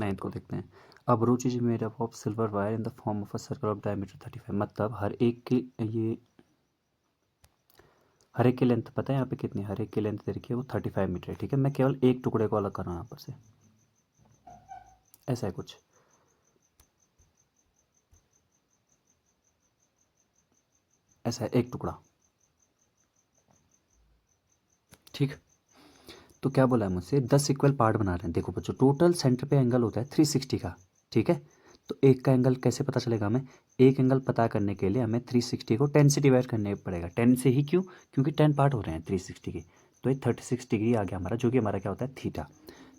9th को देखते हैं। A brooch is made up of silver wire in the form of a circle of diameter 35। मतलब हर एक की लेंथ पता है यहाँ पे कितनी, हर एक की लेंथ दे रखी है वो 35 मीटर है। ठीक है, मैं केवल एक टुकड़े को अलग कर रहा हूँ यहाँ पर से, ऐसा है कुछ। ऐसा है एक टुकड़ा। ठीक, तो क्या बोला है मुझसे, 10 इक्वल पार्ट बना रहे हैं। देखो बच्चों, टोटल सेंटर पे एंगल होता है 360 का। ठीक है, तो एक का एंगल कैसे पता चलेगा हमें, एक एंगल पता करने के लिए हमें 360 को 10 से डिवाइड करने पड़ेगा। 10 से ही क्यों, क्योंकि 10 पार्ट हो रहे हैं 360 के, तो ये 36 डिग्री आ गया हमारा, जो कि हमारा क्या होता है, थीटा।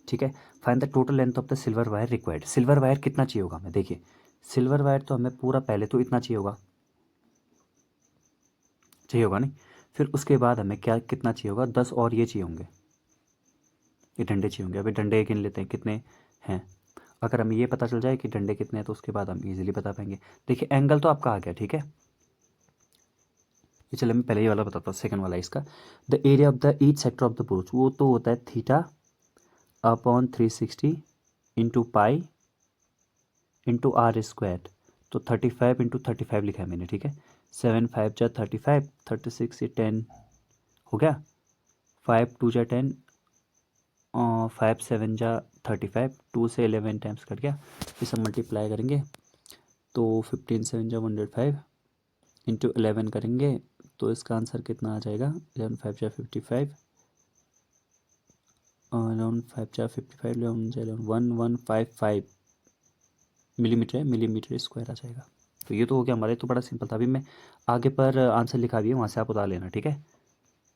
ठीक है, find the total length of the silver wire required. Silver wire कितना चाहिए होगा हमें, देखिए सिल्वर वायर तो हमें पूरा पहले तो इतना चाहिए होगा, नहीं, फिर उसके बाद हमें क्या कितना चाहिए होगा, 10 और ये चाहिए होंगे, ये डंडे चाहिए होंगे। अभी डंडे गिन लेते हैं कितने हैं। अगर हमें ये पता चल जाए कि डंडे कितने हैं तो उसके बाद हम इजीली बता पाएंगे। देखिए एंगल तो आपका आ गया। ठीक है, ये चले मैं पहले ही वाला बताता हूँ, सेकंड वाला इसका। The area of the each sector of the brooch, वो तो होता है theta upon 360 into pi into r square. तो 35 इंटू 35 लिखा है मैंने। ठीक है, 7 5 जा 35, 36 से 10 हो गया, 5 2 जा 10, 5 7 जा 35, 2 से 11 टाइम्स कट गया, ये सब मल्टीप्लाई करेंगे तो 15 7 जा 105 इंटू 11 करेंगे तो इसका आंसर कितना आ जाएगा, 11 5 जा 55, 11 5 जा 55, 11 जा 1155 मिलीमीटर है, मिलीमीटर स्क्वायर आ जाएगा। तो ये तो हो गया हमारे, तो बड़ा सिंपल था। अभी मैं आगे पर आंसर लिखा भी है, वहाँ से आप उतार लेना। ठीक है,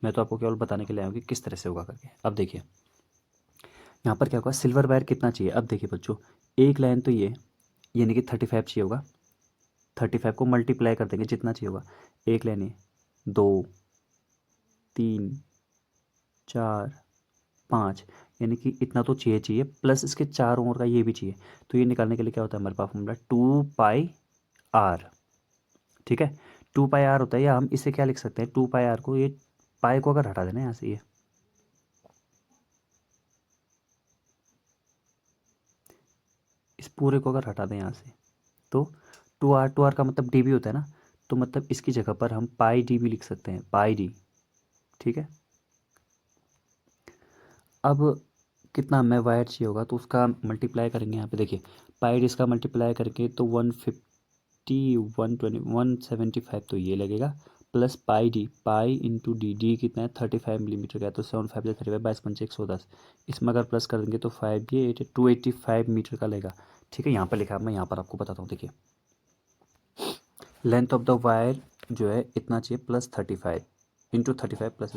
मैं तो आपको केवल बताने के लिए आया हूँ कि किस तरह से होगा करके। अब देखिए यहाँ पर क्या होगा, सिल्वर वायर कितना चाहिए। अब देखिए बच्चों, एक लाइन तो ये यानी कि 35 चाहिए होगा, 35 को मल्टीप्लाई कर देंगे जितना चाहिए होगा। एक लाइन है, 2 3 4 5, यानी कि इतना तो चाहिए प्लस इसके चारों ओर का ये भी चाहिए। तो ये निकालने के लिए क्या होता है हमारे पास फॉर्मूला 2πr। ठीक है, 2πr होता है, या हम इसे क्या लिख सकते हैं, 2πr को, ये पाई को अगर हटा देना यहाँ से, ये इस पूरे को अगर हटा दें यहाँ से, तो 2r का मतलब डी भी होता है ना, तो मतलब इसकी जगह पर हम पाई डी भी लिख सकते हैं, पाई डी। ठीक है, अब कितना हमें वायर चाहिए होगा तो उसका मल्टीप्लाई करेंगे यहाँ पे। देखिए पाई डी इसका मल्टीप्लाई करके तो 150 120 175 तो ये लगेगा, plus pi D, pi into D, D कितना है 35 मिलीमीटर का है, तो 7 5 35 22 5 110, इसमें अगर प्लस कर देंगे तो 5 ये 285 मीटर का लगेगा। ठीक है, यहाँ पर लिखा है, मैं यहाँ पर आपको बताता हूँ। देखिए लेंथ ऑफ द वायर जो है इतना चाहिए, प्लस 35 इंटू 35 प्लस,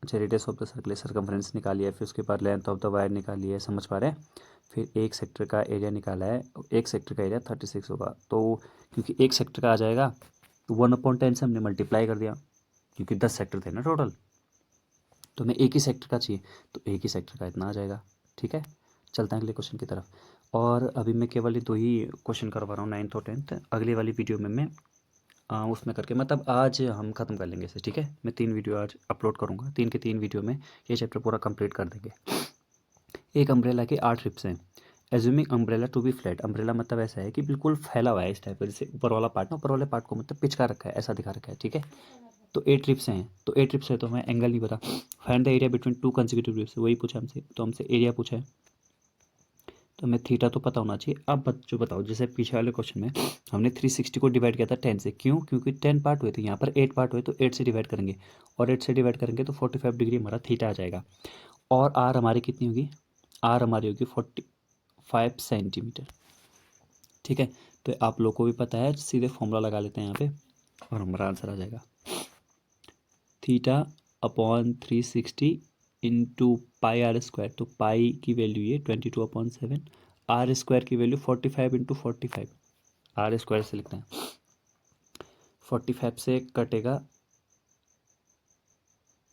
अच्छा radius of the circle, circumference निकाली है, फिर उसके बाद लेंथ ऑफ द वायर निकाली है, समझ पा रहे हैं। फिर एक सेक्टर का एरिया निकाला है, एक सेक्टर का एरिया 36 होगा, तो क्योंकि एक सेक्टर का आ जाएगा तो 1/10 से हमने मल्टीप्लाई कर दिया, क्योंकि 10 सेक्टर थे ना टोटल, तो हमें एक ही सेक्टर का चाहिए, तो एक ही सेक्टर का इतना आ जाएगा। ठीक है, चलते हैं अगले क्वेश्चन की तरफ। और अभी मैं केवल ये 2 ही क्वेश्चन करवा रहा हूँ, 9th और 10th। अगली वाली वीडियो में मैं उसमें करके, मतलब आज हम ख़त्म कर लेंगे इसे। ठीक है, मैं 3 वीडियो आज अपलोड करूँगा, 3 के 3 वीडियो में ये चैप्टर पूरा कंप्लीट कर देंगे। एक अम्ब्रेला के 8 रिप्स हैं। Assuming umbrella to be flat, umbrella मतलब ऐसा है कि बिल्कुल फैला हुआ है इस टाइप का, जैसे ऊपर वाला पार्ट ना, ऊपर वाले पार्ट को मतलब पिचका रखा है, ऐसा दिखा रखा है। ठीक है, तो 8 रिप्स हैं, तो 8 रिप्स है तो हमें एंगल नहीं पता। Find the area between 2 consecutive ribs, वही पूछा हमसे, तो हमसे एरिया पूछा है, तो हमें थीटा तो पता होना चाहिए। अब बच्चों बताओ, जैसे पीछे वाले क्वेश्चन में हमने 360 को डिवाइड किया था 10 से, क्यों, क्योंकि 10 पार्ट हुए थे, यहाँ पर 8 पार्ट हुए तो 8 से डिवाइड करेंगे, और 8 से डिवाइड करेंगे तो 45 डिग्री हमारा थीटा आ जाएगा। और आर हमारी कितनी होगी, आर हमारी होगी 45 सेंटीमीटर। ठीक है, तो आप लोग को भी पता है, सीधे फॉर्मूला लगा लेते हैं यहाँ पे और हमारा आंसर आ जाएगा, theta upon 360 into pi r square, तो पाई की वैल्यू ये 22/7, आर स्क्वायर की वैल्यू 45 इंटू 45, आर स्क्वायर से लिखते हैं, 45 से कटेगा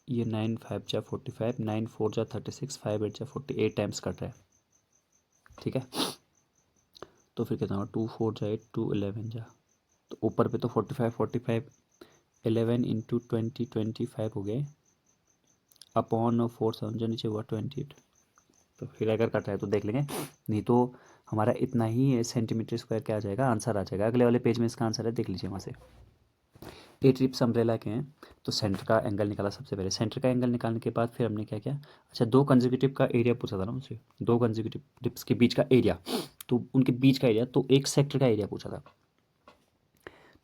ये, 9 5 जा 45, 9 4 जा 36, 5 8 जा 48 टाइम्स कट रहा है। ठीक है, तो फिर कितना होगा, 2 4 जा 8, 2 11 जा, तो ऊपर पे तो 45 45, 11 इंटू 20 25 हो गए, अपॉन 4 7 जा नीचे हुआ 28, तो फिर अगर कट रहा है तो देख लेंगे, नहीं तो हमारा इतना ही सेंटीमीटर स्क्वायर क्या आ जाएगा, आंसर आ जाएगा। अगले वाले पेज में इसका आंसर है, देख लीजिए वहाँ से। 8 रिप्स अम्ब्रेला के हैं, तो सेंटर का एंगल निकाला सबसे पहले। सेंटर का एंगल निकालने के बाद फिर हमने क्या किया, अच्छा 2 कंसेक्यूटिव का एरिया पूछा था ना मुझसे, 2 कंसेक्यूटिव रिप्स के बीच का एरिया, तो उनके बीच का एरिया, तो एक सेक्टर का एरिया पूछा था।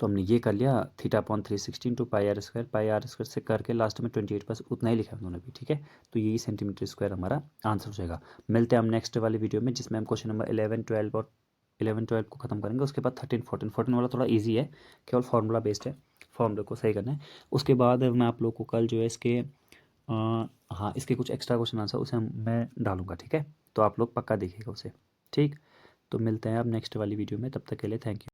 तो हमने ये कर लिया, θ/316 टू पाई r स्क्वायर से करके लास्ट में 28 बस उतना ही लिखा है उन्होंने भी, ठीक है। तो यही सेंटीमीटर स्क्वायर हमारा आंसर हो जाएगा। मिलते हैं हम नेक्स्ट वाली वीडियो में, जिसमें हम क्वेश्चन नंबर 11 12 और 11 12 को खत्म करेंगे। उसके बाद 13 14 14 वाला थोड़ा ईजी है, केवल फार्मूला बेस्ड है, फार्मूले को सही करना है। उसके बाद मैं आप लोग को कल जो है इसके हाँ इसके कुछ एक्स्ट्रा क्वेश्चन आंसर उसे मैं डालूंगा, ठीक है। तो आप लोग पक्का देखिएगा उसे, ठीक। तो मिलते हैं अब नेक्स्ट वाली वीडियो में, तब तक के लिए थैंक यू।